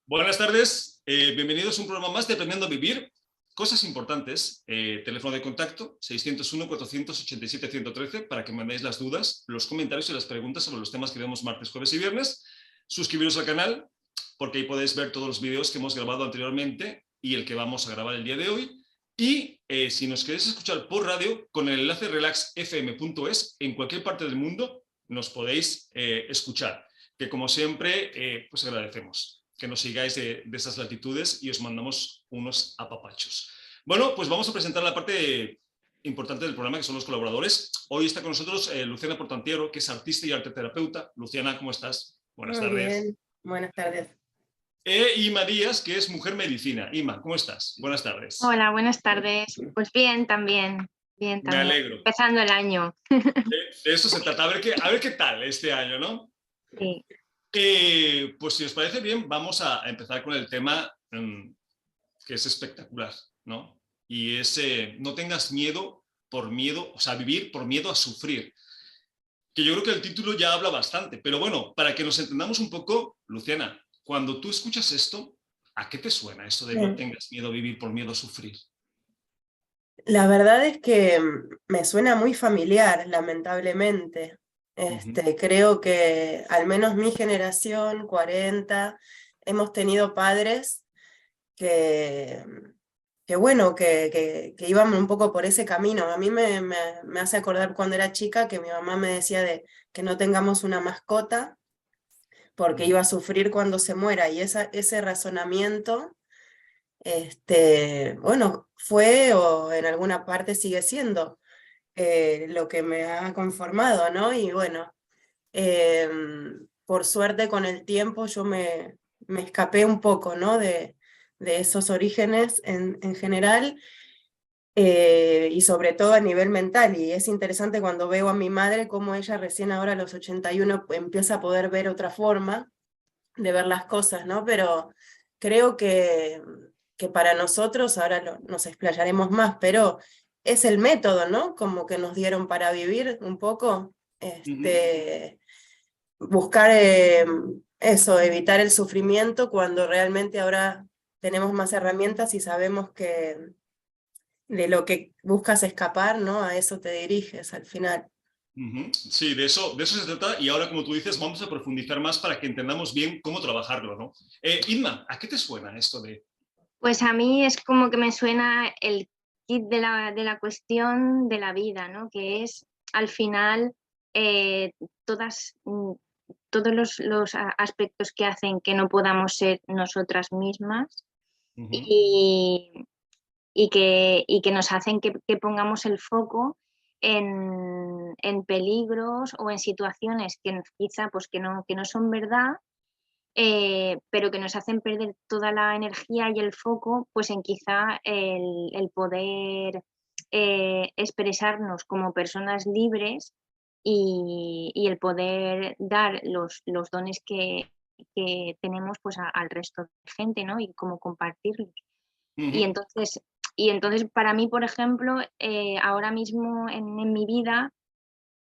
Buenas tardes, bienvenidos a un programa más de Aprendiendo a Vivir. Cosas importantes, teléfono de contacto 601-487-113 para que mandéis las dudas, los comentarios y las preguntas sobre los temas que vemos martes, jueves y viernes. Suscribiros al canal porque ahí podéis ver todos los vídeos que hemos grabado anteriormente y el que vamos a grabar el día de hoy. Y si nos queréis escuchar por radio, con el enlace relaxfm.es, en cualquier parte del mundo nos podéis escuchar, que como siempre pues agradecemos que nos sigáis de esas latitudes y os mandamos unos apapachos. Bueno, pues vamos a presentar la parte importante del programa, que son los colaboradores. Hoy está con nosotros Luciana Portantiero, que es artista y arteterapeuta. Luciana, ¿cómo estás? Buenas Muy tardes. bien, buenas tardes. Ima Díaz, que es mujer medicina. Ima, ¿cómo estás? Buenas tardes. Hola, buenas tardes. Pues bien, también. Bien, Me también. alegro. Empezando el año. De eso se trata. A ver qué tal este año, ¿no? Sí. Pues si os parece bien, vamos a empezar con el tema que es espectacular, ¿no? Y es no tengas miedo por miedo, o sea, vivir por miedo a sufrir. Que yo creo que el título ya habla bastante, pero bueno, para que nos entendamos un poco, Luciana, cuando tú escuchas esto, ¿a qué te suena esto de no tengas miedo a vivir por miedo a sufrir? La verdad es que me suena muy familiar, lamentablemente. Creo que al menos mi generación, 40, hemos tenido padres que, que iban un poco por ese camino. A mí me hace acordar cuando era chica que mi mamá me decía que no tengamos una mascota porque iba a sufrir cuando se muera, y ese razonamiento bueno, fue o en alguna parte sigue siendo lo que me ha conformado, ¿no? Y bueno, por suerte con el tiempo yo me escapé un poco, ¿no? De esos orígenes en general, y sobre todo a nivel mental. Y es interesante cuando veo a mi madre cómo ella recién ahora a los 81 empieza a poder ver otra forma de ver las cosas, ¿no? Pero creo que para nosotros, ahora nos explayaremos más, pero es el método, ¿no? Como que nos dieron para vivir un poco, buscar eso, evitar el sufrimiento cuando realmente ahora tenemos más herramientas y sabemos que de lo que buscas escapar, ¿no? A eso te diriges al final. Sí, de eso se trata, y ahora, como tú dices, vamos a profundizar más para que entendamos bien cómo trabajarlo, ¿no? Inma, ¿a qué te suena esto de...? Pues a mí es como que me suena el kit de la cuestión de la vida, ¿no? Que es, al final, todos los aspectos que hacen que no podamos ser nosotras mismas y que nos hacen que pongamos el foco en peligros o en situaciones que quizá pues, que no son verdad, pero que nos hacen perder toda la energía y el foco pues, en quizá el poder expresarnos como personas libres y el poder dar los dones que tenemos pues, al resto de gente, ¿no? Y cómo compartirlos. Y entonces para mí, por ejemplo, ahora mismo en mi vida,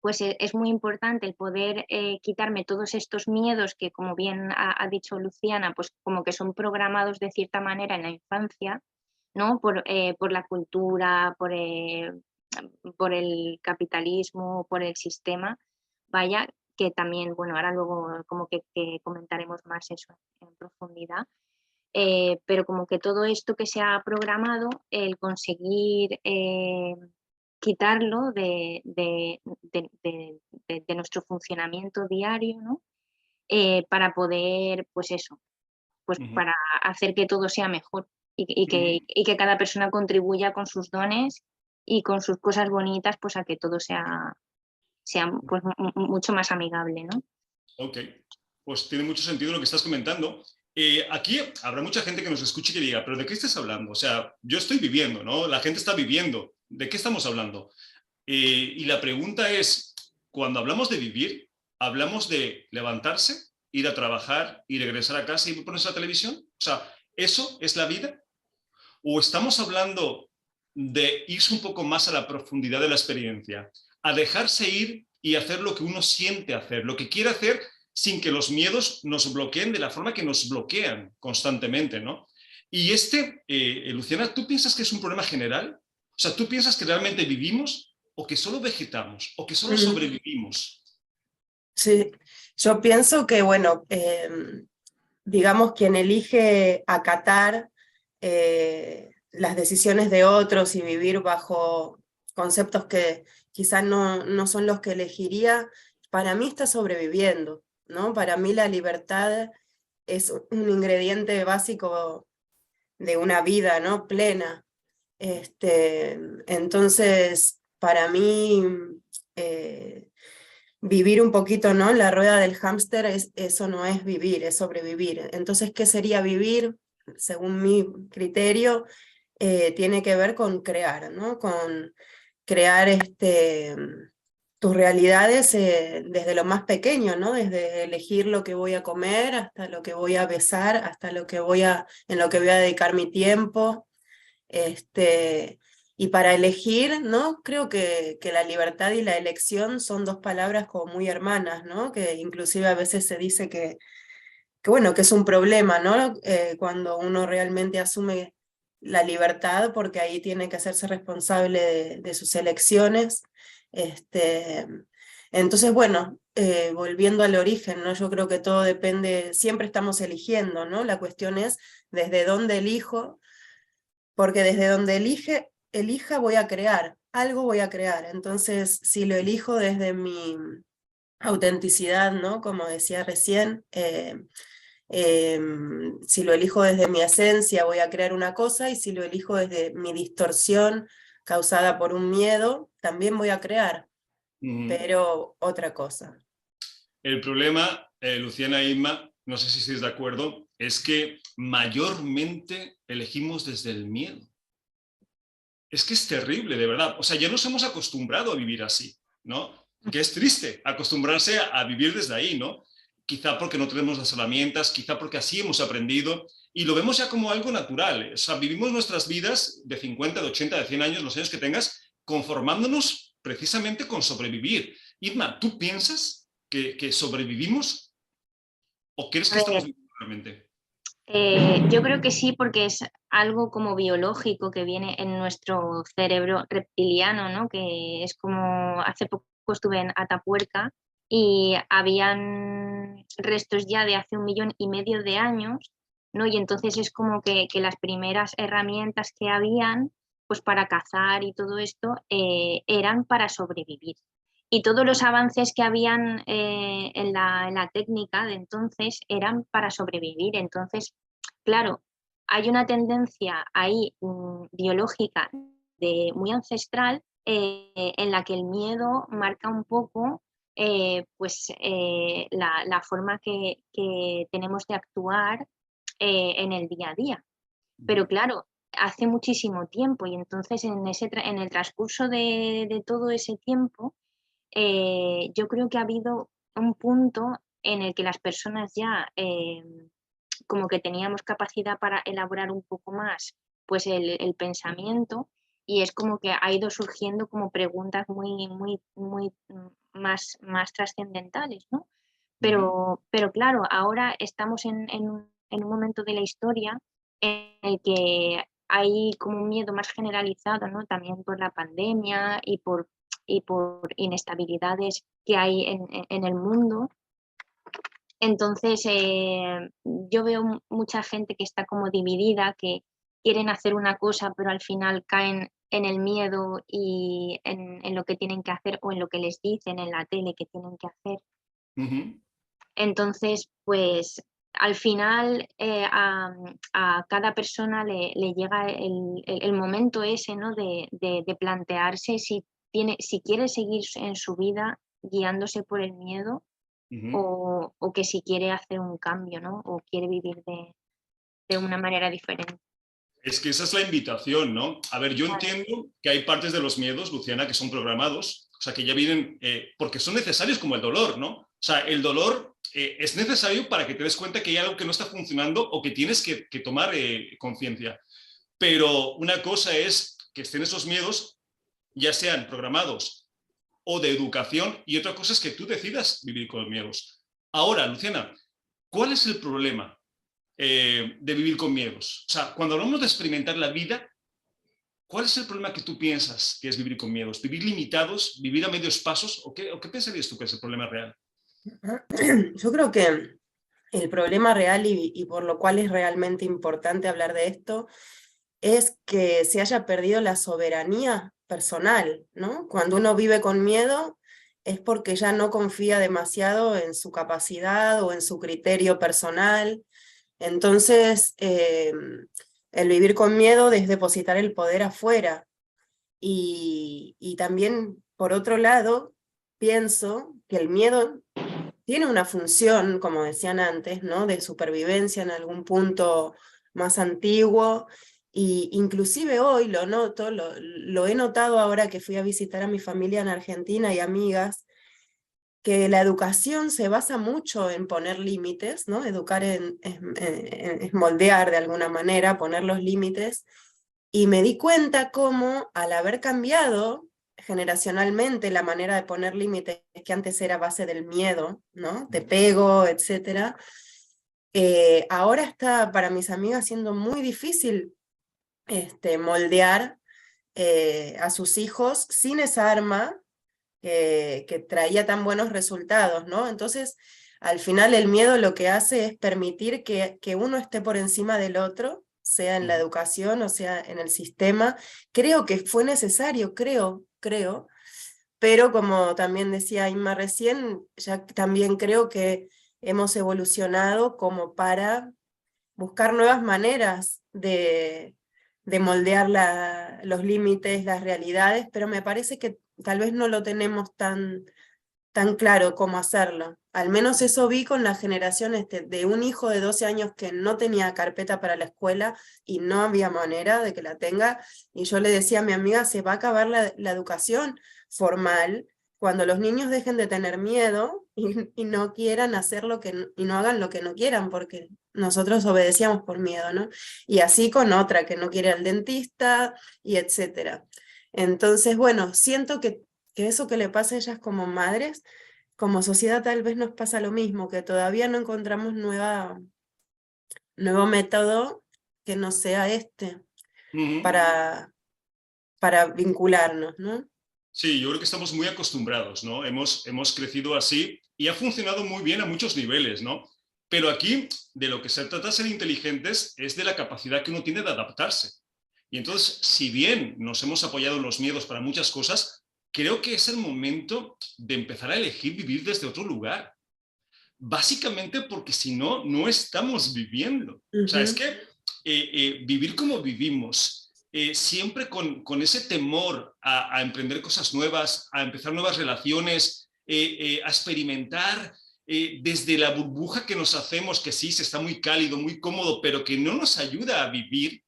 pues es muy importante el poder quitarme todos estos miedos que, como bien ha dicho Luciana, pues como que son programados de cierta manera en la infancia, ¿no? Por la cultura, por el capitalismo, por el sistema, vaya, que también, bueno, ahora luego como que comentaremos más eso en profundidad. Pero como que todo esto que se ha programado, el conseguir quitarlo de nuestro funcionamiento diario, ¿no? Para poder, pues eso, pues para hacer que todo sea mejor y que cada persona contribuya con sus dones y con sus cosas bonitas, pues a que todo sea pues, mucho más amigable, ¿no? Ok, pues tiene mucho sentido lo que estás comentando. Aquí habrá mucha gente que nos escuche y que diga, ¿pero de qué estás hablando? O sea, yo estoy viviendo, ¿no? La gente está viviendo. ¿De qué estamos hablando? Y la pregunta es, cuando hablamos de vivir, ¿hablamos de levantarse, ir a trabajar y regresar a casa y ponerse la televisión? O sea, ¿eso es la vida? ¿O estamos hablando de irse un poco más a la profundidad de la experiencia, a dejarse ir y hacer lo que uno siente hacer, lo que quiere hacer sin que los miedos nos bloqueen de la forma que nos bloquean constantemente, ¿no? Y Luciana, ¿tú piensas que es un problema general? O sea, ¿tú piensas que realmente vivimos o que solo vegetamos o que solo sobrevivimos? Sí, yo pienso que, bueno, digamos, quien elige acatar las decisiones de otros y vivir bajo conceptos que quizás no son los que elegiría, para mí está sobreviviendo, ¿no? Para mí la libertad es un ingrediente básico de una vida, ¿no? Plena. Entonces, para mí, vivir un poquito, ¿no? La rueda del hámster, eso no es vivir, es sobrevivir. Entonces, ¿qué sería vivir? Según mi criterio, tiene que ver con crear, ¿no? Con crear tus realidades desde lo más pequeño, ¿no? Desde elegir lo que voy a comer, hasta lo que voy a besar, hasta lo que en lo que voy a dedicar mi tiempo. Y para elegir, ¿no? Creo que la libertad y la elección son dos palabras como muy hermanas, ¿no? Que inclusive a veces se dice bueno, que es un problema, ¿no? Cuando uno realmente asume la libertad, porque ahí tiene que hacerse responsable de sus elecciones. Entonces, bueno, volviendo al origen, ¿no? Yo creo que todo depende, siempre estamos eligiendo, ¿no? La cuestión es desde dónde elijo, porque desde donde elija voy a crear, algo voy a crear. Entonces, si lo elijo desde mi autenticidad, ¿no? Como decía recién, si lo elijo desde mi esencia voy a crear una cosa, y si lo elijo desde mi distorsión causada por un miedo, también voy a crear, pero otra cosa. El problema, Luciana e Inma, no sé si estáis de acuerdo, es que mayormente elegimos desde el miedo. Es que es terrible, de verdad. O sea, ya nos hemos acostumbrado a vivir así, ¿no? Que es triste acostumbrarse a vivir desde ahí, ¿no? Quizá porque no tenemos las herramientas, quizá porque así hemos aprendido y lo vemos ya como algo natural. O sea, vivimos nuestras vidas de 50, de 80, de 100 años, los años que tengas, conformándonos precisamente con sobrevivir. Irma, ¿tú piensas que sobrevivimos o crees que estamos viviendo realmente? Yo creo que sí, porque es algo como biológico que viene en nuestro cerebro reptiliano, ¿no? Que es como hace poco estuve en Atapuerca y habían restos ya de hace 1,5 millones de años, ¿no? Y entonces es como que las primeras herramientas que habían, pues para cazar y todo esto, eran para sobrevivir. Y todos los avances que habían en la técnica de entonces eran para sobrevivir. Entonces, claro, hay una tendencia ahí biológica muy ancestral en la que el miedo marca un poco la forma que tenemos de actuar en el día a día. Pero claro, hace muchísimo tiempo y entonces en el transcurso de todo ese tiempo, yo creo que ha habido un punto en el que las personas ya como que teníamos capacidad para elaborar un poco más pues el pensamiento, y es como que ha ido surgiendo como preguntas muy más trascendentales, ¿no? Pero claro, ahora estamos en un momento de la historia en el que hay como un miedo más generalizado, ¿no? También por la pandemia y por inestabilidades que hay en el mundo. Entonces, yo veo mucha gente que está como dividida, que quieren hacer una cosa, pero al final caen en el miedo y en lo que tienen que hacer o en lo que les dicen en la tele que tienen que hacer. Entonces, pues al final a cada persona le llega el momento ese, ¿no? de plantearse si quiere seguir en su vida guiándose por el miedo o que si quiere hacer un cambio, ¿no? O quiere vivir de una manera diferente. Es que esa es la invitación, ¿no? A ver, yo entiendo que hay partes de los miedos, Luciana, que son programados, o sea, que ya vienen porque son necesarios, como el dolor, ¿no? O sea, el dolor es necesario para que te des cuenta que hay algo que no está funcionando o que tienes que tomar conciencia. Pero una cosa es que estén esos miedos, ya sean programados o de educación, y otra cosa es que tú decidas vivir con miedos. Ahora, Luciana, ¿cuál es el problema de vivir con miedos? O sea, cuando hablamos de experimentar la vida, ¿cuál es el problema que tú piensas que es vivir con miedos? ¿Vivir limitados? ¿Vivir a medios pasos? ¿O qué pensarías tú que es el problema real? Yo creo que el problema real y por lo cual es realmente importante hablar de esto es que se haya perdido la soberanía personal, ¿no? Cuando uno vive con miedo es porque ya no confía demasiado en su capacidad o en su criterio personal. Entonces, el vivir con miedo es depositar el poder afuera. Y también, por otro lado, pienso que el miedo tiene una función, como decían antes, ¿no? De supervivencia en algún punto más antiguo, y inclusive hoy lo noto, lo he notado ahora que fui a visitar a mi familia en Argentina y amigas, que la educación se basa mucho en poner límites, ¿no? Educar es moldear de alguna manera, poner los límites, y me di cuenta cómo al haber cambiado generacionalmente la manera de poner límites, que antes era a base del miedo, ¿no? Te pego, etc. Ahora está para mis amigas siendo muy difícil moldear a sus hijos sin esa arma que traía tan buenos resultados, ¿no? Entonces, al final el miedo lo que hace es permitir que uno esté por encima del otro, sea en la educación o sea en el sistema. Creo que fue necesario, creo, pero como también decía Inma recién, ya también creo que hemos evolucionado como para buscar nuevas maneras de moldear los límites, las realidades, pero me parece que tal vez no lo tenemos tan claro cómo hacerlo. Al menos eso vi con la generación de un hijo de 12 años que no tenía carpeta para la escuela y no había manera de que la tenga, y yo le decía a mi amiga, se va a acabar la educación formal cuando los niños dejen de tener miedo y no quieran hacer y no hagan lo que no quieran, porque nosotros obedecíamos por miedo, ¿no? Y así con otra que no quiere al dentista, y etcétera. Entonces, bueno, siento que eso que le pasa a ellas como madres, como sociedad tal vez nos pasa lo mismo, que todavía no encontramos nuevo método que no sea para vincularnos, ¿no? Sí, yo creo que estamos muy acostumbrados, ¿no? Hemos crecido así y ha funcionado muy bien a muchos niveles, ¿no? Pero aquí de lo que se trata de ser inteligentes es de la capacidad que uno tiene de adaptarse. Y entonces, si bien nos hemos apoyado en los miedos para muchas cosas, creo que es el momento de empezar a elegir vivir desde otro lugar. Básicamente porque si no, no estamos viviendo. O sea, es que vivir como vivimos, siempre con ese temor a emprender cosas nuevas, a empezar nuevas relaciones, a experimentar desde la burbuja que nos hacemos, que sí, se está muy cálido, muy cómodo, pero que no nos ayuda a vivir,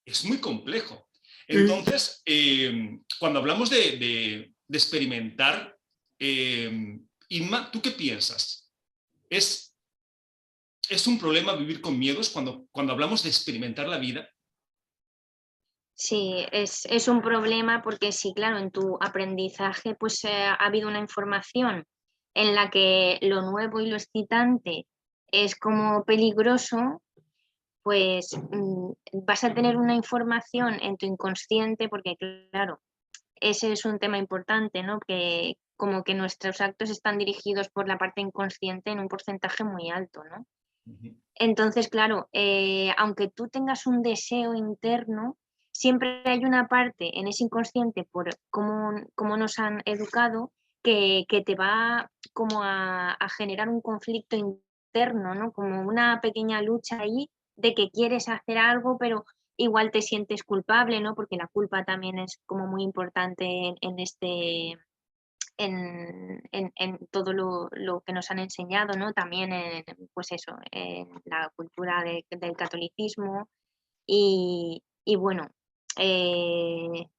es muy complejo. Entonces, cuando hablamos de experimentar, Inma, ¿tú qué piensas? ¿Es un problema vivir con miedos cuando hablamos de experimentar la vida? Sí, es un problema porque sí, claro, en tu aprendizaje pues ha habido una información en la que lo nuevo y lo excitante es como peligroso, pues vas a tener una información en tu inconsciente porque, claro, ese es un tema importante, ¿no? Que como que nuestros actos están dirigidos por la parte inconsciente en un porcentaje muy alto, ¿no? Entonces, claro, aunque tú tengas un deseo interno, siempre hay una parte en ese inconsciente por cómo nos han educado que te va como a generar un conflicto interno, ¿no? Como una pequeña lucha ahí de que quieres hacer algo, pero igual te sientes culpable, ¿no? Porque la culpa también es como muy importante en todo lo que nos han enseñado, ¿no? También pues eso, en la cultura del catolicismo y bueno,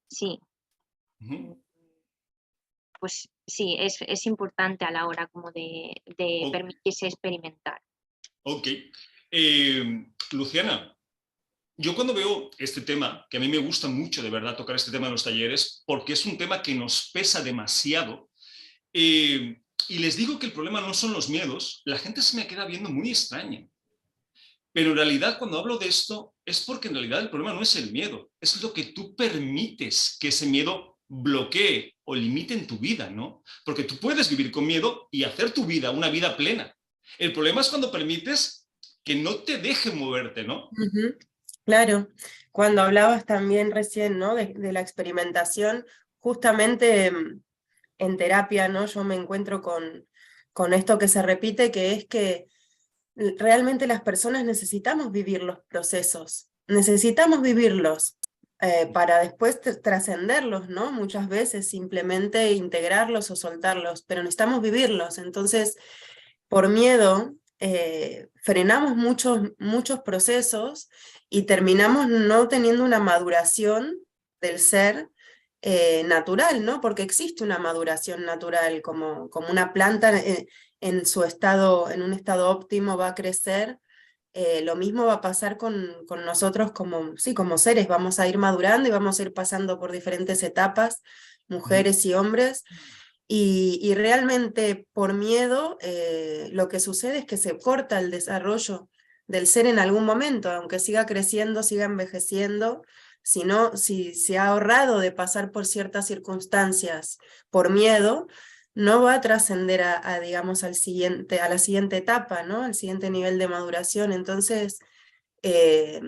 sí, pues sí, es importante a la hora como de permitirse experimentar. Ok. Luciana, yo cuando veo este tema, que a mí me gusta mucho de verdad tocar este tema en los talleres, porque es un tema que nos pesa demasiado, y les digo que el problema no son los miedos, la gente se me queda viendo muy extraña. Pero en realidad, cuando hablo de esto, es porque en realidad el problema no es el miedo, es lo que tú permites que ese miedo bloquee o limite en tu vida, ¿no? Porque tú puedes vivir con miedo y hacer tu vida una vida plena. El problema es cuando permites que no te deje moverte, ¿no? Claro, cuando hablabas también recién, ¿no? de la experimentación, justamente en terapia, ¿no? Yo me encuentro con esto que se repite, que es que realmente las personas necesitamos vivir los procesos, necesitamos vivirlos para después trascenderlos, ¿no? Muchas veces simplemente integrarlos o soltarlos, pero necesitamos vivirlos. Entonces, por miedo, frenamos muchos procesos y terminamos no teniendo una maduración del ser natural, ¿no? Porque existe una maduración natural, como una planta en su estado, en un estado óptimo va a crecer. Lo mismo va a pasar con nosotros como, sí, como seres, vamos a ir madurando y vamos a ir pasando por diferentes etapas, mujeres y hombres, y realmente por miedo lo que sucede es que se corta el desarrollo del ser en algún momento, aunque siga creciendo, siga envejeciendo, si se ha ahorrado de pasar por ciertas circunstancias por miedo, no va a trascender digamos, a la siguiente etapa, ¿no? Al siguiente nivel de maduración. Entonces, eh,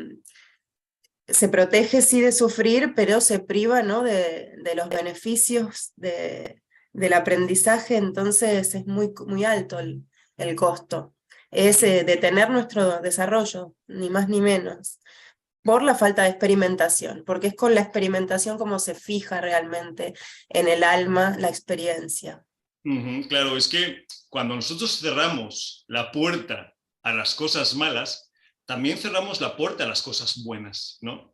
se protege sí de sufrir, pero se priva, ¿no? de los beneficios del aprendizaje, entonces es muy alto el costo. Es detener nuestro desarrollo, ni más ni menos, por la falta de experimentación, porque es con la experimentación como se fija realmente en el alma la experiencia. Claro, es que cuando nosotros cerramos la puerta a las cosas malas, también cerramos la puerta a las cosas buenas, ¿no?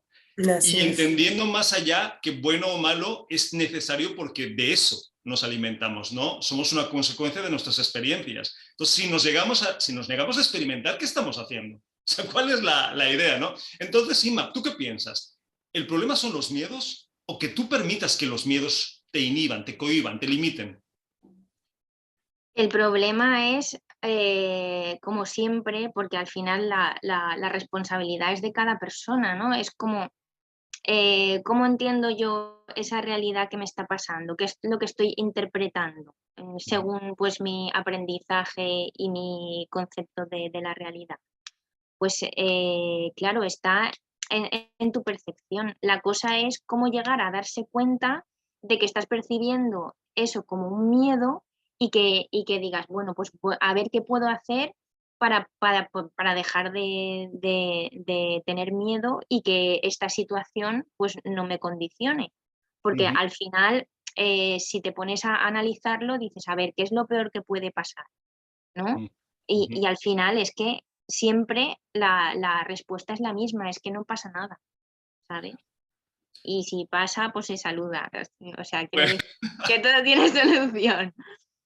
Así Y es. entendiendo más allá que bueno o malo es necesario porque de eso nos alimentamos, ¿no? Somos una consecuencia de nuestras experiencias. Entonces, si nos negamos a experimentar, ¿qué estamos haciendo? O sea, ¿cuál es la idea, no? Entonces, Inma, ¿tú qué piensas? ¿El problema son los miedos o que tú permitas que los miedos te inhiban, te cohíban, te limiten? El problema es, como siempre, porque al final la responsabilidad es de cada persona, ¿no? Es como, ¿cómo entiendo yo esa realidad que me está pasando? ¿Qué es lo que estoy interpretando según pues mi aprendizaje y mi concepto de la realidad? Pues claro, está en tu percepción. La cosa es cómo llegar a darse cuenta de que estás percibiendo eso como un miedo y que digas, bueno, pues a ver qué puedo hacer para dejar de tener miedo y que esta situación pues no me condicione. Porque Ujú, al final, si te pones a analizarlo, dices, a ver, ¿qué es lo peor que puede pasar? ¿No? ujú. Y al final es que siempre la respuesta es la misma, es que no pasa nada, ¿sabes? Y si pasa, pues se saluda. O sea, quiero Bueno, decir que todo tiene solución.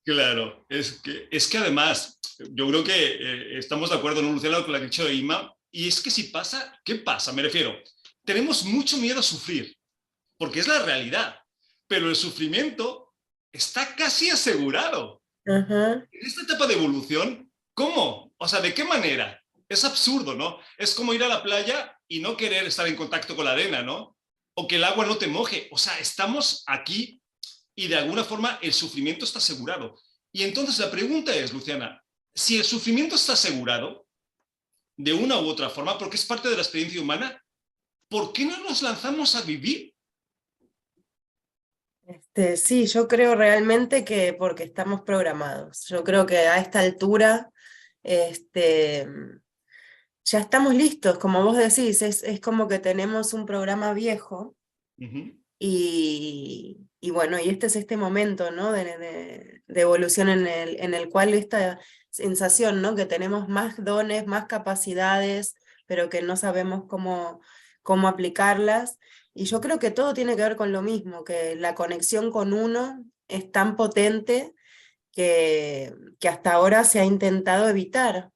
claro, es que además, yo creo que estamos de acuerdo, ¿no, Luciana, con lo que ha dicho Inma? Y es que si pasa, ¿qué pasa? Me refiero, tenemos mucho miedo a sufrir, porque es la realidad, pero el sufrimiento está casi asegurado. Ajá. En esta etapa de evolución, ¿cómo? O sea, ¿de qué manera? Es absurdo, ¿no? Es como ir a la playa y no querer estar en contacto con la arena, ¿no? O que el agua no te moje. O sea, estamos aquí y de alguna forma el sufrimiento está asegurado. Y entonces la pregunta es, Luciana, si el sufrimiento está asegurado de una u otra forma, porque es parte de la experiencia humana, ¿por qué no nos lanzamos a vivir? Sí, yo creo realmente que porque estamos programados. Yo creo que a esta altura este, ya estamos listos, como vos decís, es como que tenemos un programa viejo Uh -huh. y bueno, y este es este momento, ¿no? de evolución en el cual esta sensación, ¿no? Que tenemos más dones, más capacidades, pero que no sabemos cómo aplicarlas. Y yo creo que todo tiene que ver con lo mismo, que la conexión con uno es tan potente que hasta ahora se ha intentado evitar.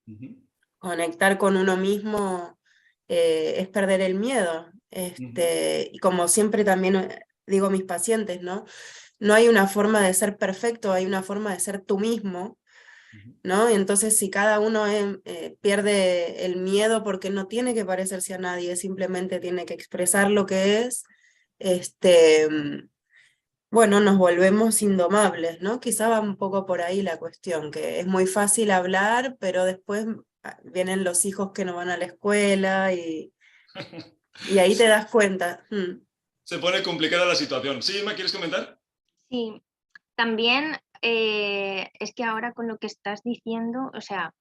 Uh -huh. Conectar con uno mismo es perder el miedo. Uh -huh. Y como siempre también digo a mis pacientes, ¿no? no hay una forma de ser perfecto, hay una forma de ser tú mismo, ¿no? Y entonces si cada uno pierde el miedo porque no tiene que parecerse a nadie, simplemente tiene que expresar lo que es, bueno, nos volvemos indomables, ¿no? Quizá va un poco por ahí la cuestión, que es muy fácil hablar, pero después vienen los hijos que no van a la escuela y ahí te Sí, das cuenta. se pone complicada la situación. ¿Sí, Emma, quieres comentar? Sí, también es que ahora con lo que estás diciendo, o sea,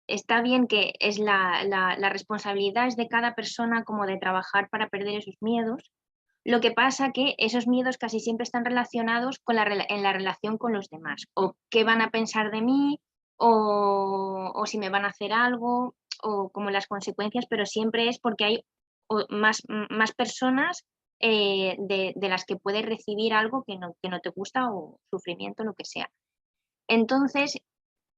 está bien que es la responsabilidad es de cada persona como de trabajar para perder esos miedos. Lo que pasa que esos miedos casi siempre están relacionados con en la relación con los demás, o qué van a pensar de mí, o si me van a hacer algo, o como las consecuencias, pero siempre es porque hay más personas de las que puedes recibir algo que no te gusta o sufrimiento, lo que sea. Entonces,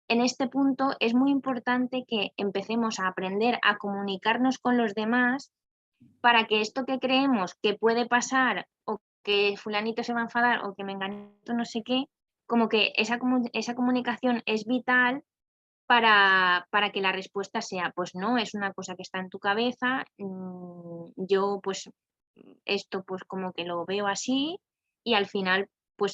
en este punto es muy importante que empecemos a aprender a comunicarnos con los demás para que esto que creemos que puede pasar o que fulanito se va a enfadar o que menganito no sé qué, como que esa comunicación es vital para que la respuesta sea, pues no, es una cosa que está en tu cabeza, yo pues esto pues como que lo veo así y al final pues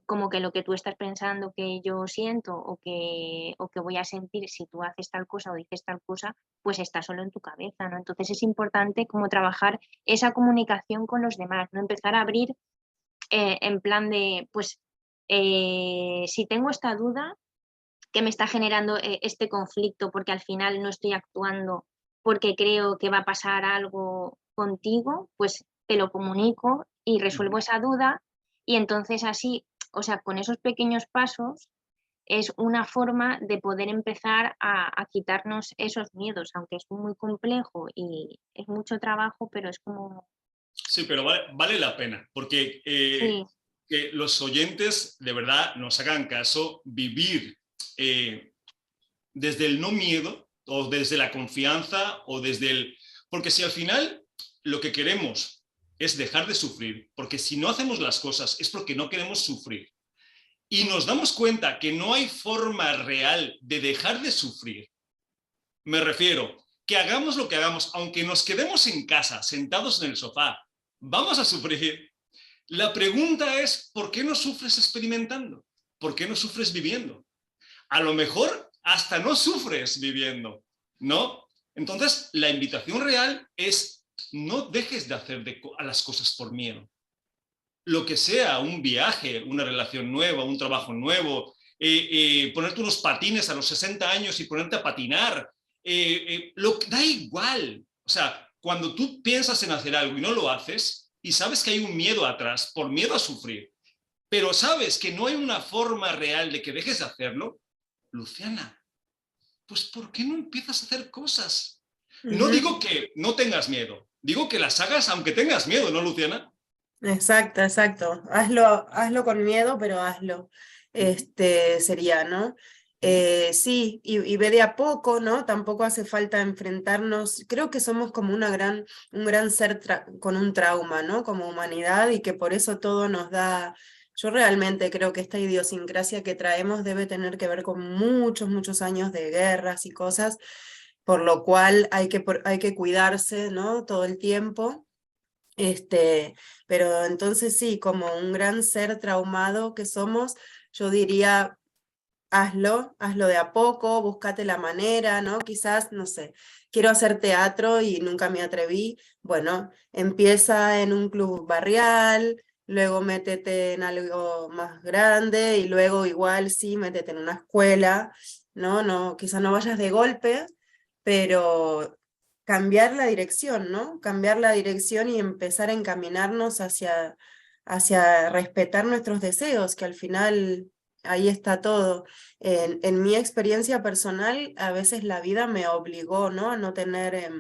como que lo que tú estás pensando que yo siento o que voy a sentir si tú haces tal cosa o dices tal cosa, pues está solo en tu cabeza, ¿no? Entonces es importante como trabajar esa comunicación con los demás, no empezar a abrir en plan de, pues si tengo esta duda que me está generando este conflicto porque al final no estoy actuando porque creo que va a pasar algo contigo, pues te lo comunico y resuelvo esa duda y entonces así, o sea, con esos pequeños pasos es una forma de poder empezar a quitarnos esos miedos, aunque es muy complejo y es mucho trabajo, pero es como... Sí, pero vale la pena, porque Sí, que los oyentes de verdad nos hagan caso, vivir desde el no miedo o desde la confianza o desde el... Porque si al final lo que queremos es dejar de sufrir, porque si no hacemos las cosas es porque no queremos sufrir, y nos damos cuenta que no hay forma real de dejar de sufrir, me refiero, que hagamos lo que hagamos, aunque nos quedemos en casa, sentados en el sofá, vamos a sufrir. La pregunta es, ¿por qué no sufres experimentando? ¿Por qué no sufres viviendo? A lo mejor hasta no sufres viviendo, ¿no? Entonces, la invitación real es no dejes de hacer a las cosas por miedo. Lo que sea, un viaje, una relación nueva, un trabajo nuevo, ponerte unos patines a los 60 años y ponerte a patinar, da igual. O sea, cuando tú piensas en hacer algo y no lo haces, y sabes que hay un miedo atrás, por miedo a sufrir, pero sabes que no hay una forma real de que dejes de hacerlo, Luciana, pues ¿por qué no empiezas a hacer cosas? No Ujú. digo que no tengas miedo, digo que las hagas aunque tengas miedo, ¿no, Luciana? Exacto, exacto. Hazlo con miedo, pero hazlo. Sería, ¿no? Sí, y ve de a poco, ¿no? Tampoco hace falta enfrentarnos. Creo que somos como un gran ser con un trauma, ¿no? Como humanidad y que por eso todo nos da. Yo realmente creo que esta idiosincrasia que traemos debe tener que ver con muchos, muchos años de guerras y cosas, por lo cual hay que cuidarse, ¿no? Todo el tiempo. Pero entonces sí, como un gran ser traumado que somos, yo diría, hazlo de a poco, búscate la manera, ¿no? Quizás, no sé, quiero hacer teatro y nunca me atreví. Bueno, empieza en un club barrial, luego métete en algo más grande y luego igual sí, métete en una escuela, ¿no? No, quizás no vayas de golpe, pero cambiar la dirección, ¿no? Cambiar la dirección y empezar a encaminarnos hacia respetar nuestros deseos, que al final ahí está todo. En mi experiencia personal, a veces la vida me obligó, ¿no? A no tener,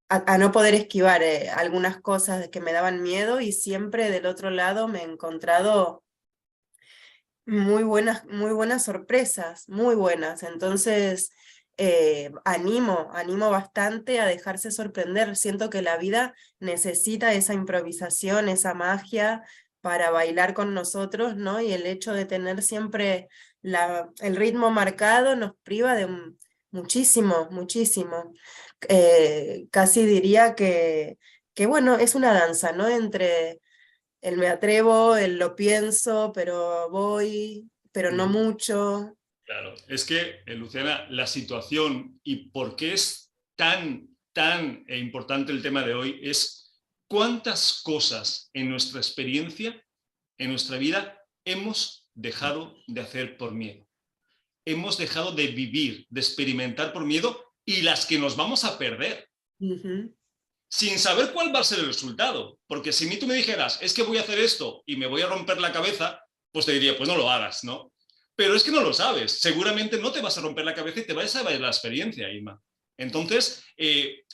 a no poder esquivar algunas cosas que me daban miedo y siempre del otro lado me he encontrado muy buenas sorpresas, muy buenas. Entonces, animo bastante a dejarse sorprender. Siento que la vida necesita esa improvisación, esa magia para bailar con nosotros, ¿no? Y el hecho de tener siempre el ritmo marcado nos priva de muchísimo, muchísimo. Casi diría que, bueno, es una danza, ¿no? Entre el me atrevo, el lo pienso, pero voy, pero no mucho. Claro, es que, Luciana, la situación y por qué es tan importante el tema de hoy es cuántas cosas en nuestra experiencia, en nuestra vida, hemos dejado de hacer por miedo. Hemos dejado de vivir, de experimentar por miedo y las que nos vamos a perder. Sin saber cuál va a ser el resultado. Porque si tú me dijeras, es que voy a hacer esto y me voy a romper la cabeza, pues te diría, pues no lo hagas, ¿no? Pero es que no lo sabes. Seguramente no te vas a romper la cabeza y te vas a ver la experiencia, Ima. Entonces,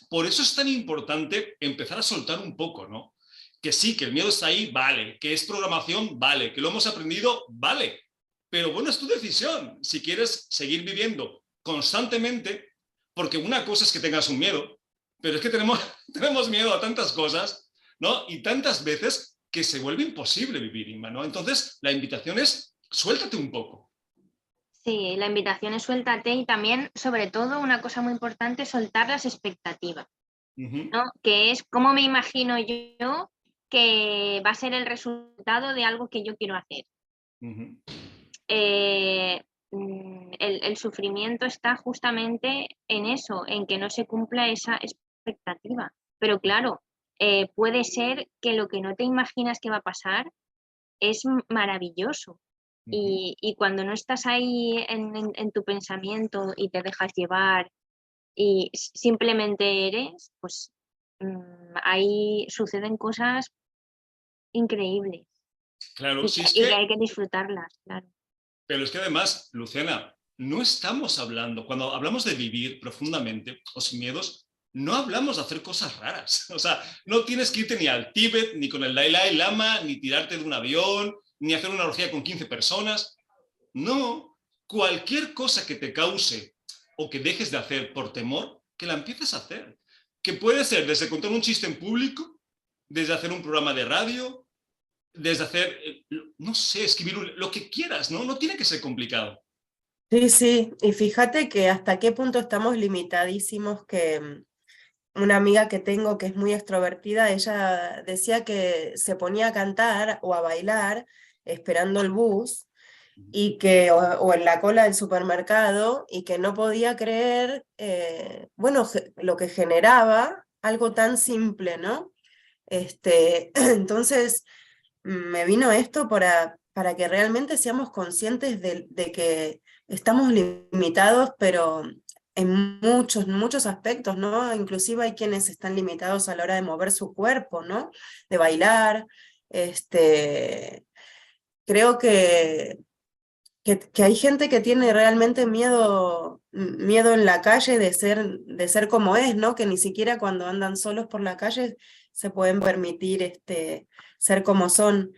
por eso es tan importante empezar a soltar un poco, ¿no? Que sí, que el miedo está ahí, vale. Que es programación, vale. Que lo hemos aprendido, vale. Pero bueno, es tu decisión. Si quieres seguir viviendo constantemente, porque una cosa es que tengas un miedo, pero es que tenemos miedo a tantas cosas, ¿no? Y tantas veces que se vuelve imposible vivir, Inma, ¿no? Entonces, la invitación es, suéltate un poco. Sí, la invitación es suéltate y también, sobre todo, una cosa muy importante, soltar las expectativas, ¿no? Que es cómo me imagino yo que va a ser el resultado de algo que yo quiero hacer. El sufrimiento está justamente en eso, en que no se cumpla esa expectativa. Pero claro, puede ser que lo que no te imaginas que va a pasar es maravilloso. Y cuando no estás ahí en tu pensamiento y te dejas llevar y simplemente eres, pues ahí suceden cosas increíbles. Claro, sí, es y que que, hay que disfrutarlas, claro. pero es que además, Luciana, no estamos hablando, cuando hablamos de vivir profundamente o sin miedos, no hablamos de hacer cosas raras. O sea, no tienes que irte ni al Tíbet, ni con el Dalai Lama, ni tirarte de un avión, ni hacer una orgía con 15 personas. No, cualquier cosa que te cause o que dejes de hacer por temor, que la empieces a hacer. Que puede ser desde contar un chiste en público, desde hacer un programa de radio, desde hacer, no sé, escribir lo que quieras, ¿no? No tiene que ser complicado. Sí, sí, y fíjate que hasta qué punto estamos limitadísimos que una amiga que tengo que es muy extrovertida, ella decía que se ponía a cantar o a bailar esperando el bus y que, o en la cola del supermercado y que no podía creer, bueno, lo que generaba algo tan simple, ¿no? Entonces me vino esto para que realmente seamos conscientes de que estamos limitados, pero en muchos aspectos, ¿no? Inclusive hay quienes están limitados a la hora de mover su cuerpo, ¿no? De bailar. Creo que hay gente que tiene realmente miedo en la calle de ser como es, ¿no? Que ni siquiera cuando andan solos por la calle se pueden permitir ser como son.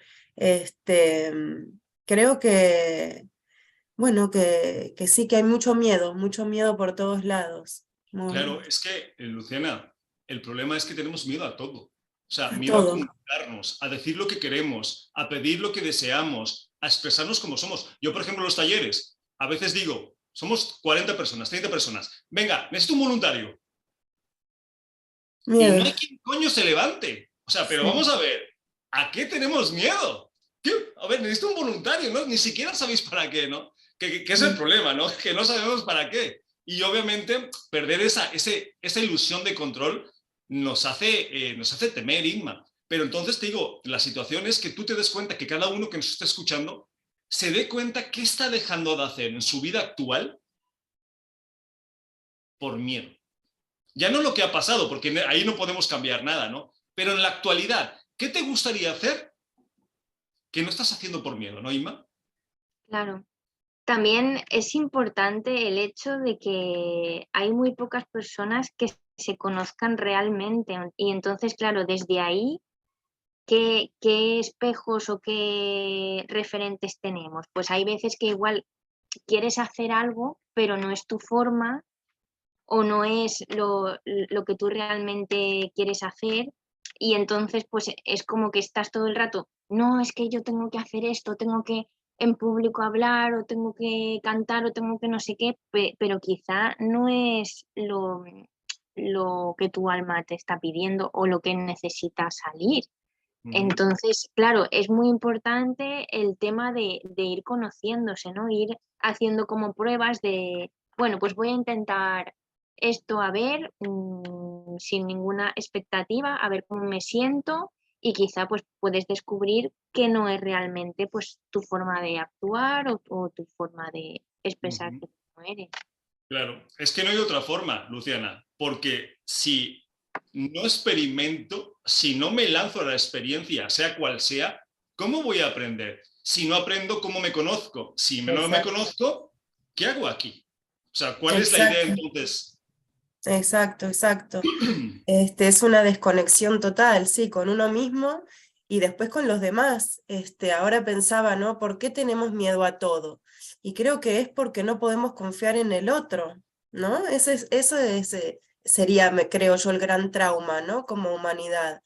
Creo que, bueno, que sí, que hay mucho miedo por todos lados. Claro, es que, Luciana, el problema es que tenemos miedo a todo. O sea, A miedo a todo. comunicarnos, a decir lo que queremos, a pedir lo que deseamos, a expresarnos como somos. Yo, por ejemplo, en los talleres, a veces digo, somos 40 personas, 30 personas. Venga, necesito un voluntario. Y Miedo. no hay quien coño se levante. O sea, pero Sí. vamos a ver, ¿a qué tenemos miedo? ¿Qué? A ver, necesito un voluntario, ¿no? Ni siquiera sabéis para qué, ¿no? Que es el problema, ¿no? Que no sabemos para qué. Y obviamente perder esa ilusión de control nos hace temer, Inma. Pero entonces te digo, la situación es que tú te des cuenta que cada uno que nos está escuchando se dé cuenta qué está dejando de hacer en su vida actual por miedo. Ya no lo que ha pasado, porque ahí no podemos cambiar nada, ¿no? Pero en la actualidad, ¿qué te gustaría hacer que no estás haciendo por miedo, ¿no, Inma? Claro. También es importante el hecho de que hay muy pocas personas que se conozcan realmente y entonces, claro, desde ahí, ¿qué espejos o qué referentes tenemos? Pues hay veces que igual quieres hacer algo, pero no es tu forma o no es lo que tú realmente quieres hacer Y entonces pues es como que estás todo el rato, no, es que yo tengo que hacer esto, tengo que en público hablar o tengo que cantar o tengo que no sé qué, pero quizá no es lo que tu alma te está pidiendo o lo que necesita salir. Entonces, claro, es muy importante el tema de ir conociéndose, ¿no? Ir haciendo como pruebas de, bueno, pues voy a intentar esto a ver, sin ninguna expectativa, a ver cómo me siento y quizá pues puedes descubrir que no es realmente pues tu forma de actuar o tu forma de expresarte como eres. Claro, es que no hay otra forma, Luciana, porque si no experimento, si no me lanzo a la experiencia, sea cual sea, ¿cómo voy a aprender? Si no aprendo, ¿cómo me conozco? Si no me Exacto, conozco, ¿qué hago aquí? O sea, ¿cuál es la idea exacto, entonces? exacto, exacto. Es una desconexión total, sí, con uno mismo y después con los demás. Ahora pensaba, ¿no? ¿Por qué tenemos miedo a todo? Y creo que es porque no podemos confiar en el otro, ¿no? Sería, creo yo, el gran trauma, ¿no? Como humanidad.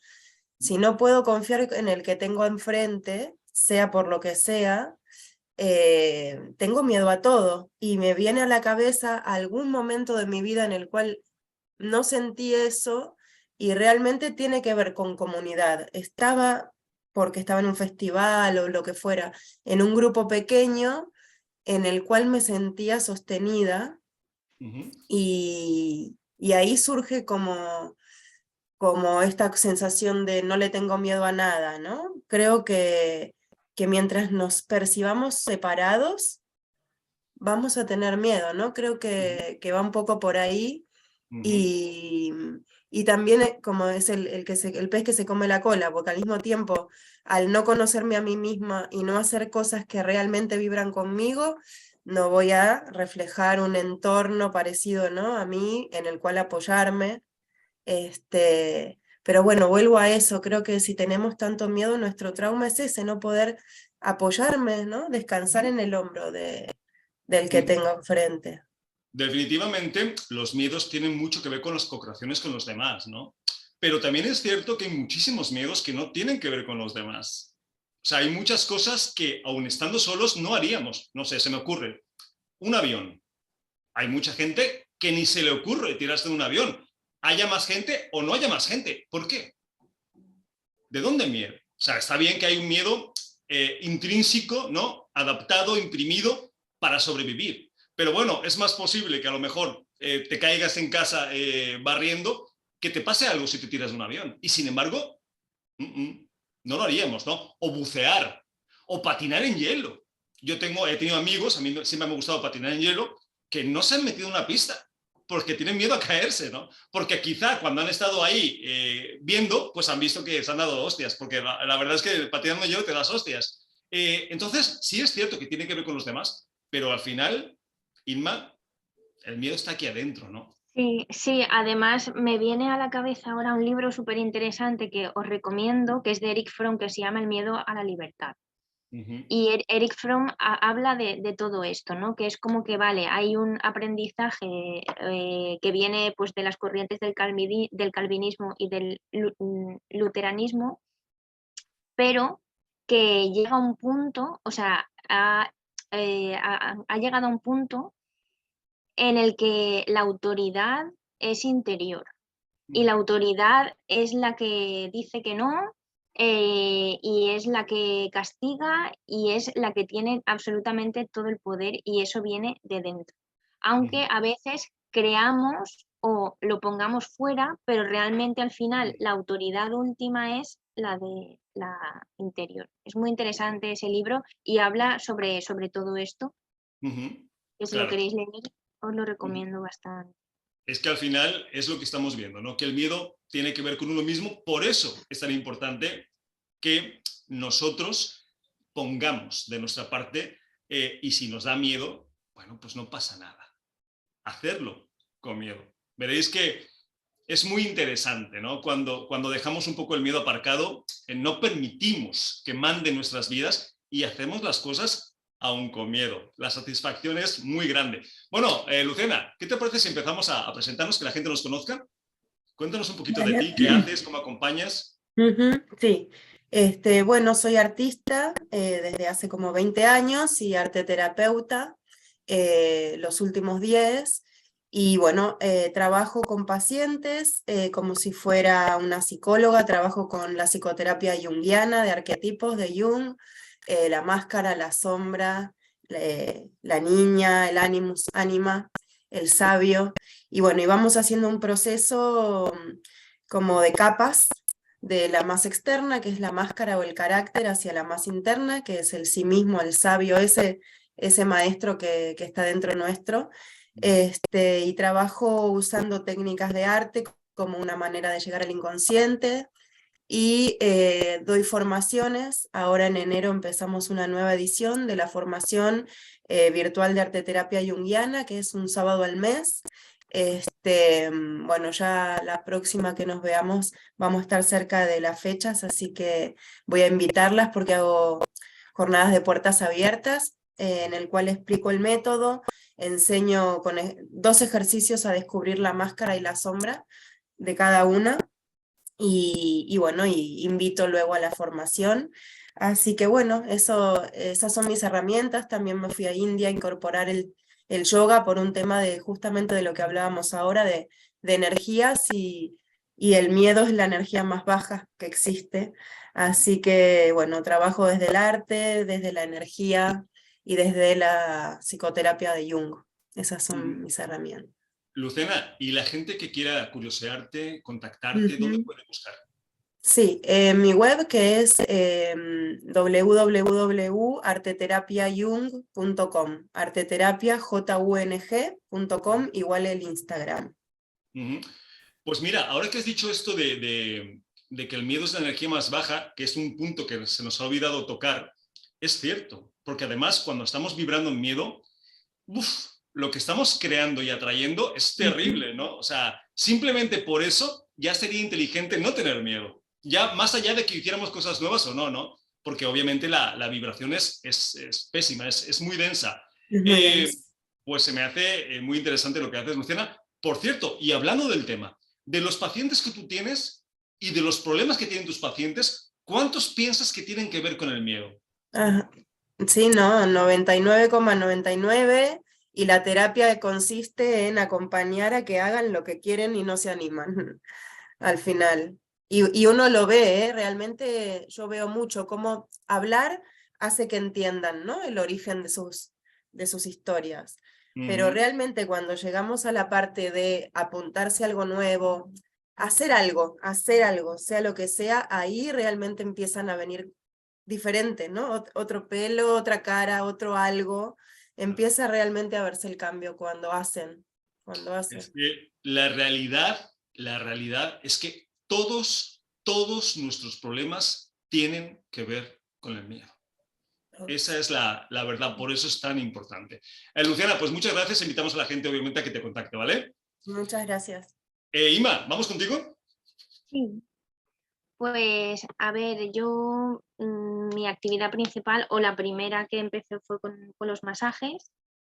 Si no puedo confiar en el que tengo enfrente, sea por lo que sea, tengo miedo a todo. Y me viene a la cabeza algún momento de mi vida en el cual no sentí eso y realmente tiene que ver con comunidad. Porque estaba en un festival o lo que fuera, en un grupo pequeño en el cual me sentía sostenida y ahí surge como esta sensación de no le tengo miedo a nada, ¿no? Creo que mientras nos percibamos separados, vamos a tener miedo, ¿no? Creo que va un poco por ahí. Y, y también como es el pez que se come la cola, porque al mismo tiempo, al no conocerme a mí misma y no hacer cosas que realmente vibran conmigo, no voy a reflejar un entorno parecido, ¿no? a mí en el cual apoyarme. Pero bueno, vuelvo a eso, creo que si tenemos tanto miedo, nuestro trauma es ese, no poder apoyarme, ¿no? Descansar en el hombro del que tengo enfrente. Definitivamente, los miedos tienen mucho que ver con las co-creaciones con los demás, ¿no? Pero también es cierto que hay muchísimos miedos que no tienen que ver con los demás. O sea, hay muchas cosas que, aun estando solos, no haríamos. No sé, se me ocurre. Un avión. Hay mucha gente que ni se le ocurre tirarse de un avión. Haya más gente o no haya más gente. ¿Por qué? ¿De dónde el miedo? O sea, está bien que hay un miedo intrínseco, ¿no? Adaptado, imprimido para sobrevivir. Pero bueno, es más posible que a lo mejor te caigas en casa barriendo que te pase algo si te tiras de un avión. Y sin embargo, no lo haríamos, ¿no? O bucear, o patinar en hielo. He tenido amigos, a mí siempre me ha gustado patinar en hielo, que no se han metido en una pista porque tienen miedo a caerse, ¿no? Porque quizá cuando han estado ahí viendo, pues han visto que se han dado hostias, porque la verdad es que patinando en hielo te das hostias. Entonces, sí es cierto que tiene que ver con los demás, pero al final, Inma, el miedo está aquí adentro, ¿no? Sí, sí, además me viene a la cabeza ahora un libro súper interesante que os recomiendo, que es de Eric Fromm, que se llama El miedo a la libertad. Y Eric Fromm habla de todo esto, ¿no? Que es como que, vale, hay un aprendizaje que viene pues, de las corrientes del calvinismo y del luteranismo, pero que llega a un punto, o sea, ha llegado a un punto en el que la autoridad es interior y la autoridad es la que dice que no, y es la que castiga y es la que tiene absolutamente todo el poder y eso viene de dentro. Aunque a veces creamos o lo pongamos fuera, pero realmente al final la autoridad última es la de la interior. Es muy interesante ese libro y habla sobre todo esto, que si lo Claro. queréis leer os lo recomiendo bastante. Es que al final es lo que estamos viendo, ¿no? Que el miedo tiene que ver con uno mismo, por eso es tan importante que nosotros pongamos de nuestra parte y si nos da miedo, bueno, pues no pasa nada. Hacerlo con miedo. Veréis que es muy interesante, ¿no? Cuando dejamos un poco el miedo aparcado, no permitimos que mande nuestras vidas y hacemos las cosas aún con miedo. La satisfacción es muy grande. Bueno, Luciana, ¿qué te parece si empezamos a presentarnos, que la gente nos conozca? Cuéntanos un poquito de Vale. ti, qué haces, cómo acompañas. Ujú, sí, bueno, soy artista desde hace como 20 años y arteterapeuta los últimos 10. Y bueno, trabajo con pacientes como si fuera una psicóloga, trabajo con la psicoterapia junguiana de arquetipos de Jung, la máscara, la sombra, la niña, el animus, anima, el sabio. Y bueno, y vamos haciendo un proceso como de capas de la más externa, que es la máscara o el carácter, hacia la más interna, que es el sí mismo, el sabio, ese maestro que está dentro nuestro. Y trabajo usando técnicas de arte como una manera de llegar al inconsciente y doy formaciones. Ahora en enero empezamos una nueva edición de la formación virtual de arteterapia junguiana, que es un sábado al mes. Bueno, ya la próxima que nos veamos vamos a estar cerca de las fechas, así que voy a invitarlas porque hago jornadas de puertas abiertas, en el cual explico el método, enseño con 2 ejercicios a descubrir la máscara y la sombra de cada una, y bueno, y invito luego a la formación. Así que bueno, esas son mis herramientas. También me fui a India a incorporar el yoga por un tema de justamente de lo que hablábamos ahora, de energías, y el miedo es la energía más baja que existe. Así que bueno, trabajo desde el arte, desde la energía y desde la psicoterapia de Jung. Esas son mis herramientas. Lucena, y la gente que quiera curiosearte, contactarte, ¿dónde Ujú. puede buscar? Sí, mi web que es www.arteterapiajung.com, arteterapia.jung.com, igual el Instagram. Ujú. Pues mira, ahora que has dicho esto de que el miedo es la energía más baja, que es un punto que se nos ha olvidado tocar, es cierto, porque además cuando estamos vibrando en miedo, uf, lo que estamos creando y atrayendo es Ujú. terrible, ¿no? O sea, simplemente por eso ya sería inteligente no tener miedo, ya más allá de que hiciéramos cosas nuevas o no, ¿no? Porque obviamente la vibración es pésima, es muy densa. Es muy Eh, denso. pues se me hace muy interesante lo que haces, Luciana. Por cierto, y hablando del tema, de los pacientes que tú tienes y de los problemas que tienen tus pacientes, ¿cuántos piensas que tienen que ver con el miedo? Ajá. Sí, no, 99,99, y la terapia consiste en acompañar a que hagan lo que quieren y no se animan al final. Y uno lo ve, ¿eh? Realmente yo veo mucho cómo hablar hace que entiendan, ¿no? El origen de sus historias. Pero Ujú. realmente cuando llegamos a la parte de apuntarse a algo nuevo, hacer algo, sea lo que sea, ahí realmente empiezan a venir diferente, ¿no? Otro pelo, otra cara, otro algo. Empieza realmente a verse el cambio cuando hacen, cuando Es hacen. que la realidad es que todos nuestros problemas tienen que ver con el miedo. Esa es la verdad, por eso es tan importante. Luciana, pues muchas gracias. Invitamos a la gente, obviamente, a que te contacte, ¿vale? Muchas gracias. Ima, ¿vamos contigo? Sí. Pues a ver, yo mi actividad principal o la primera que empecé fue con los masajes.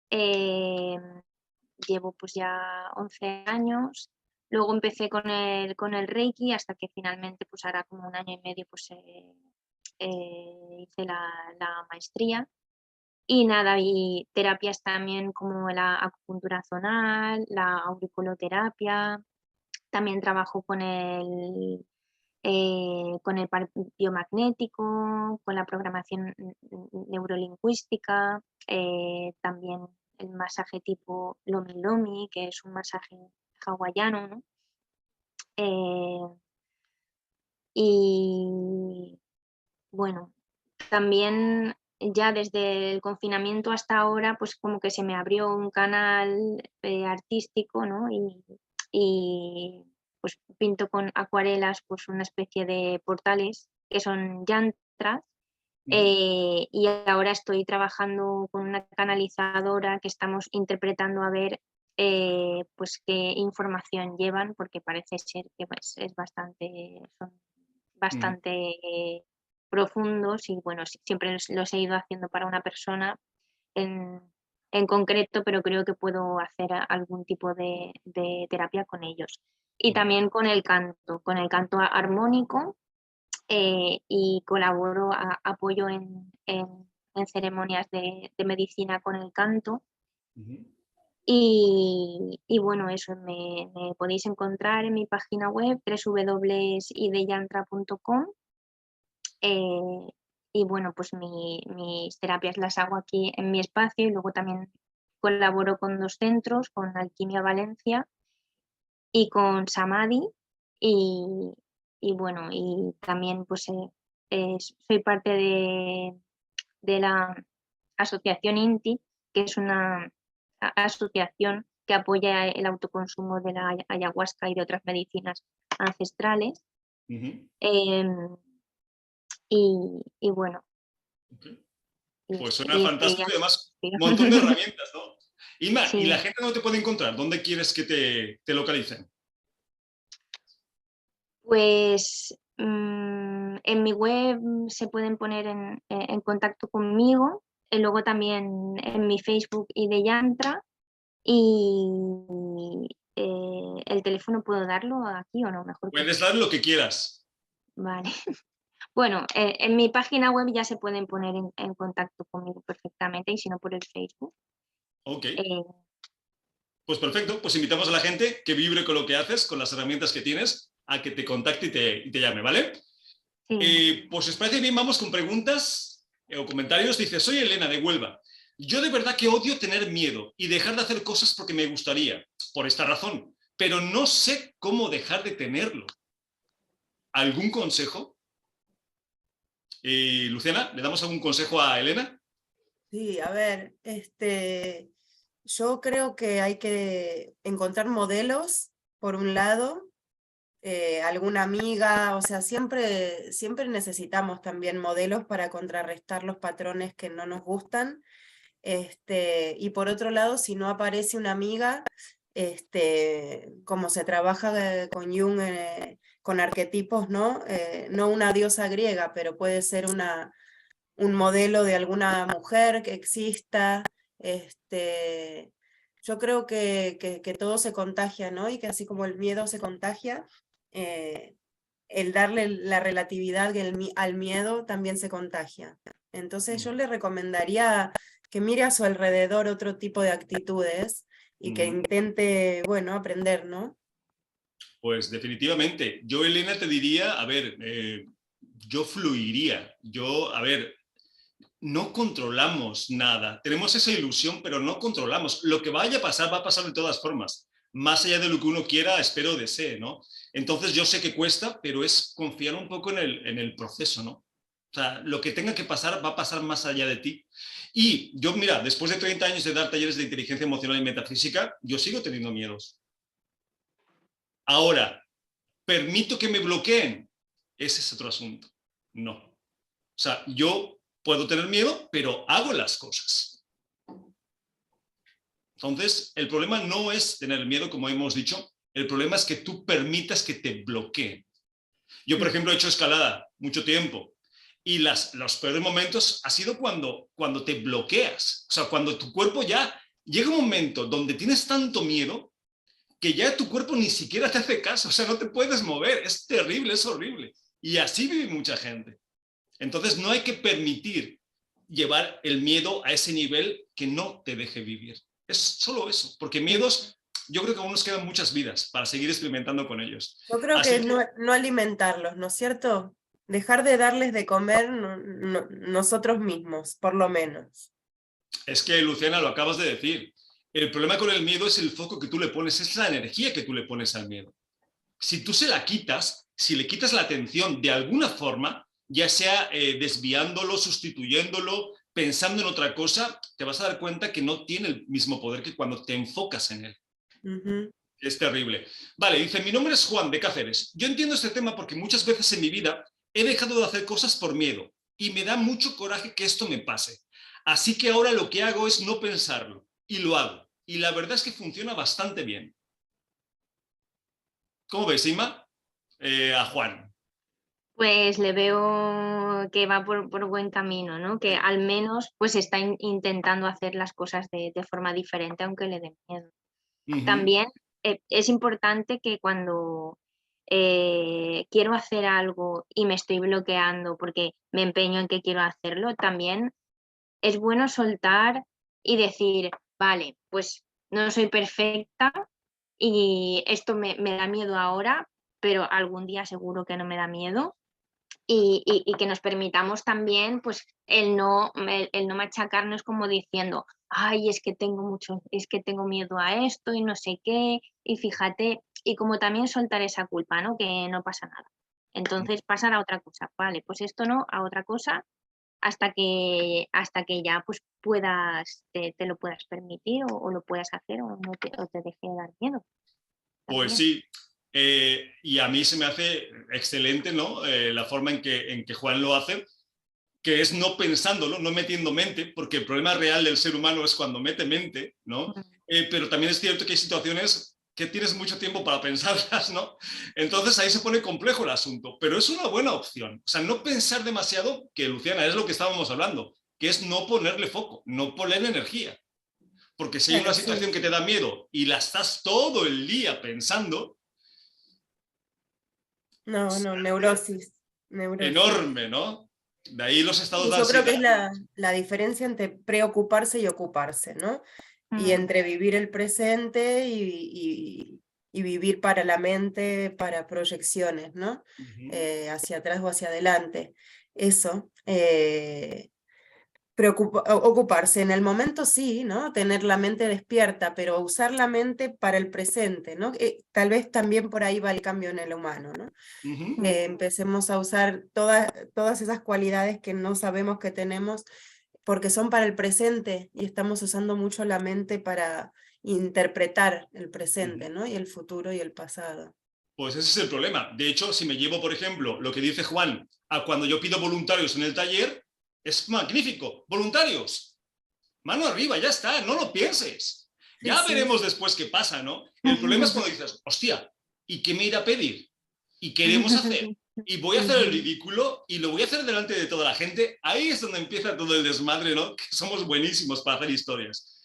Eh, Llevo pues ya 11 años. Luego empecé con el Reiki hasta que finalmente pues ahora como un año y medio pues hice la maestría. Y nada, y terapias también como la acupuntura zonal, la auriculoterapia. También trabajo con el biomagnético, con la programación neurolingüística, también el masaje tipo Lomi Lomi, que es un masaje hawaiano, ¿no? Eh, y bueno, también ya desde el confinamiento hasta ahora, pues como que se me abrió un canal artístico, ¿no? Y pues pinto con acuarelas pues una especie de portales que son yantras. Ujú. Y ahora estoy trabajando con una canalizadora que estamos interpretando a ver pues qué información llevan, porque parece ser que pues, son Ujú. bastante profundos y bueno, siempre los he ido haciendo para una persona en, en concreto, pero creo que puedo hacer algún tipo de terapia con ellos. Y también con el canto armónico. y colaboro, apoyo en ceremonias de medicina con el canto. Ujú. Y bueno, eso, me podéis encontrar en mi página web www.ideyantra.com. Y bueno, pues mis terapias las hago aquí en mi espacio y luego también colaboro con 2 centros, con Alquimia Valencia y con Samadhi. Y, y bueno, y también pues soy parte de la asociación INTI, que es una asociación que apoya el autoconsumo de la ayahuasca y de otras medicinas ancestrales. Ujú. Em, y bueno, Ok. y Pues eso, suena y que ya fantástico y además sí. un montón de herramientas, ¿no? Inma, ¿y la Sí, gente no te puede encontrar? ¿Dónde quieres que te localicen? pues en mi web se pueden poner en contacto conmigo, y luego también en mi Facebook Ideyantra. Y el teléfono puedo darlo aquí o no, mejor que no. Puedes dar lo que quieras. Vale. Bueno, en mi página web ya se pueden poner en contacto conmigo perfectamente y si no por el Facebook. Ok. Eh, Pues perfecto, pues invitamos a la gente que vibre con lo que haces, con las herramientas que tienes, a que te contacte y te llame, ¿vale? sí. Pues si os parece bien, vamos con preguntas o comentarios. Dice, soy Elena de Huelva. Yo de verdad que odio tener miedo y dejar de hacer cosas porque me gustaría, por esta razón, pero no sé cómo dejar de tenerlo. ¿Algún consejo? Luciana, ¿le damos algún consejo a Elena? Sí, a ver, yo creo que hay que encontrar modelos, por un lado, alguna amiga, o sea, siempre necesitamos también modelos para contrarrestar los patrones que no nos gustan. Y por otro lado, si no aparece una amiga, como se trabaja con Jung, con arquetipos, ¿no? No una diosa griega, pero puede ser un modelo de alguna mujer que exista. Yo creo que todo se contagia, ¿no? Y que así como el miedo se contagia, el darle la relatividad al miedo también se contagia. Entonces yo le recomendaría que mire a su alrededor otro tipo de actitudes y que intente, bueno, aprender, ¿no? Pues definitivamente. Yo, Elena, te diría, a ver, yo fluiría. Yo, a ver, no controlamos nada. Tenemos esa ilusión, pero no controlamos. Lo que vaya a pasar, va a pasar de todas formas. Más allá de lo que uno quiera, espero, desee, ¿no? Entonces yo sé que cuesta, pero es confiar un poco en el proceso, ¿no? O sea, lo que tenga que pasar va a pasar más allá de ti. Y yo, mira, después de 30 años de dar talleres de inteligencia emocional y metafísica, yo sigo teniendo miedos. Ahora, ¿permito que me bloqueen? Ese es otro asunto. No. O sea, yo puedo tener miedo, pero hago las cosas. Entonces, el problema no es tener miedo, como hemos dicho, el problema es que tú permitas que te bloqueen. Yo, por ejemplo, he hecho escalada mucho tiempo y los peores momentos ha sido cuando te bloqueas. O sea, cuando tu cuerpo ya llega un momento donde tienes tanto miedo que ya tu cuerpo ni siquiera te hace caso, o sea, no te puedes mover, es terrible, es horrible. Y así vive mucha gente. Entonces no hay que permitir llevar el miedo a ese nivel que no te deje vivir. Es solo eso, porque miedos, yo creo que aún nos quedan muchas vidas para seguir experimentando con ellos. Yo creo que Así que no alimentarlos, ¿no es cierto? Dejar de darles de comer nosotros mismos, por lo menos. es que, Luciana, lo acabas de decir. El problema con el miedo es el foco que tú le pones, es la energía que tú le pones al miedo. Si tú se la quitas, si le quitas la atención de alguna forma, ya sea desviándolo, sustituyéndolo, pensando en otra cosa, te vas a dar cuenta que no tiene el mismo poder que cuando te enfocas en él. Ujú. Es terrible. Vale, dice, mi nombre es Juan de Cáceres. Yo entiendo este tema porque muchas veces en mi vida he dejado de hacer cosas por miedo y me da mucho coraje que esto me pase. Así que ahora lo que hago es no pensarlo y lo hago. Y la verdad es que funciona bastante bien. ¿Cómo ves, Ima? A Juan. Pues le veo que va por buen camino, ¿no? Que al menos pues está intentando hacer las cosas de forma diferente, aunque le dé miedo. Uh -huh. También es importante que cuando quiero hacer algo y me estoy bloqueando porque me empeño en que quiero hacerlo, también es bueno soltar y decir, vale, pues no soy perfecta y esto me da miedo ahora, pero algún día seguro que no me da miedo. Y que nos permitamos también pues el no machacarnos como diciendo, ay, es que tengo miedo a esto y no sé qué, y fíjate, y como también soltar esa culpa, ¿no? Que no pasa nada. Entonces pasar a otra cosa, vale, pues esto no, a otra cosa, hasta que ya pues te lo puedas permitir o lo puedas hacer o te deje de dar miedo. Pues También. sí, y a mí se me hace excelente, ¿no? La forma en que Juan lo hace, que es no pensándolo, no metiendo mente, porque el problema real del ser humano es cuando mete mente, ¿no? Pero también es cierto que hay situaciones que tienes mucho tiempo para pensarlas, ¿no? Entonces ahí se pone complejo el asunto, pero es una buena opción. O sea, no pensar demasiado, que Luciana, es lo que estábamos hablando, que es no ponerle foco, no ponerle energía. Porque si hay una situación que te da miedo y la estás todo el día pensando, No, neurosis. enorme, ¿no? De ahí los estados Y de yo creo que es ansiedad. la diferencia entre preocuparse y ocuparse, ¿no? Y entre vivir el presente y vivir para la mente, para proyecciones, ¿no? Hacia atrás o hacia adelante. Eso. Ocuparse en el momento sí, ¿no? Tener la mente despierta, pero usar la mente para el presente, ¿no? Tal vez también por ahí va el cambio en el humano, ¿no? Empecemos a usar todas esas cualidades que no sabemos que tenemos porque son para el presente y estamos usando mucho la mente para interpretar el presente, ¿no? Y el futuro y el pasado. Pues ese es el problema. De hecho, si me llevo, por ejemplo, lo que dice Juan, a cuando yo pido voluntarios en el taller, es magnífico. Voluntarios, mano arriba, ya está, no lo pienses. Ya veremos después qué pasa, ¿no? El problema es cuando dices, hostia, ¿y qué me irá a pedir? ¿Y qué queremos hacer? Y voy a hacer el ridículo y lo voy a hacer delante de toda la gente. Ahí es donde empieza todo el desmadre, ¿no? Que somos buenísimos para hacer historias.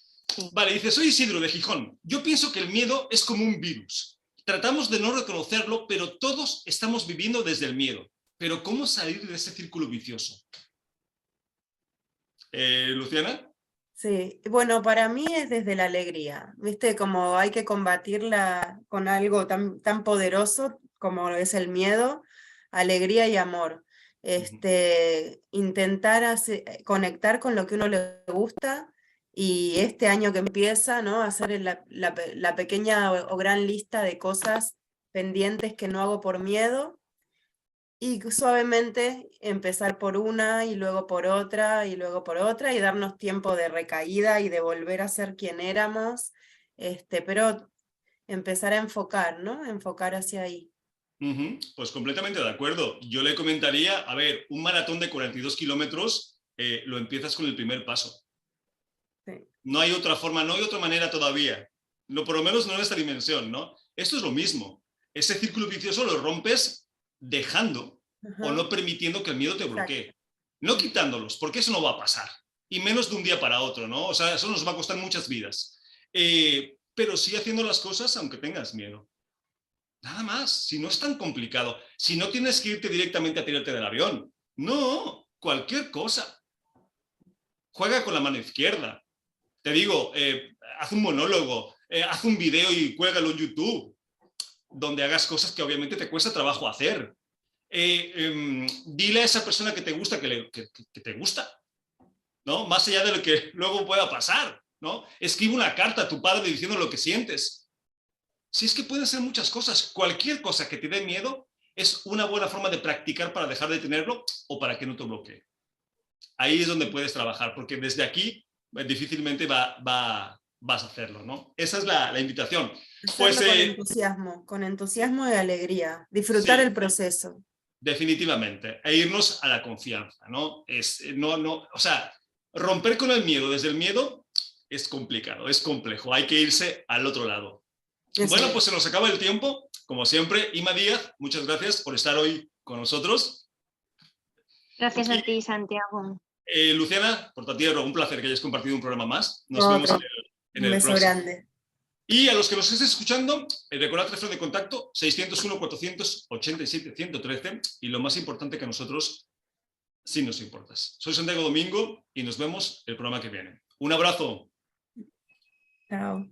Vale, dice, soy Isidro de Gijón. Yo pienso que el miedo es como un virus. Tratamos de no reconocerlo, pero todos estamos viviendo desde el miedo. Pero ¿cómo salir de ese círculo vicioso? ¿Luciana? Sí, bueno, para mí es desde la alegría, ¿viste? Como hay que combatirla con algo tan poderoso como es el miedo, alegría y amor. Intentar conectar con lo que uno le gusta y este año que empieza, ¿no? Hacer la pequeña o gran lista de cosas pendientes que no hago por miedo. Y suavemente empezar por una y luego por otra y luego por otra y darnos tiempo de recaída y de volver a ser quien éramos, pero empezar a enfocar, ¿no? Enfocar hacia ahí. Pues completamente de acuerdo. Yo le comentaría, a ver, un maratón de 42 kilómetros lo empiezas con el primer paso. Sí. No hay otra forma, no hay otra manera todavía. No, por lo menos no en esta dimensión, ¿no? Esto es lo mismo. Ese círculo vicioso lo rompes dejando o no permitiendo que el miedo te bloquee. No quitándolos, porque eso no va a pasar. Y menos de un día para otro, ¿no? O sea, eso nos va a costar muchas vidas. Pero sí haciendo las cosas aunque tengas miedo. Nada más, si no es tan complicado. Si no tienes que irte directamente a tirarte del avión. No, cualquier cosa. Juega con la mano izquierda. Te digo, haz un monólogo, haz un video y cuélgalo en YouTube, donde hagas cosas que obviamente te cuesta trabajo hacer. Dile a esa persona que te gusta que te gusta, ¿no? Más allá de lo que luego pueda pasar, ¿no? Escribe una carta a tu padre diciendo lo que sientes. Si es que pueden ser muchas cosas, cualquier cosa que te dé miedo es una buena forma de practicar para dejar de tenerlo o para que no te bloquee. Ahí es donde puedes trabajar, porque desde aquí difícilmente vas a hacerlo, ¿no? Esa es la invitación. Pues, con entusiasmo y alegría, disfrutar el proceso. Definitivamente, e irnos a la confianza, ¿no? O sea, romper con el miedo desde el miedo es complicado, es complejo, hay que irse al otro lado. Bueno, pues se nos acaba el tiempo, como siempre. Ima Díaz, muchas gracias por estar hoy con nosotros. Gracias a ti, Santiago. Luciana, por tu tierra, un placer que hayas compartido un programa más. Nos vemos en el próximo. Un beso grande. Y a los que nos estéis escuchando, recordad el teléfono de contacto 601-487-113 y lo más importante que a nosotros sí nos importas. Soy Santiago Domingo y nos vemos el programa que viene. Un abrazo. Chao.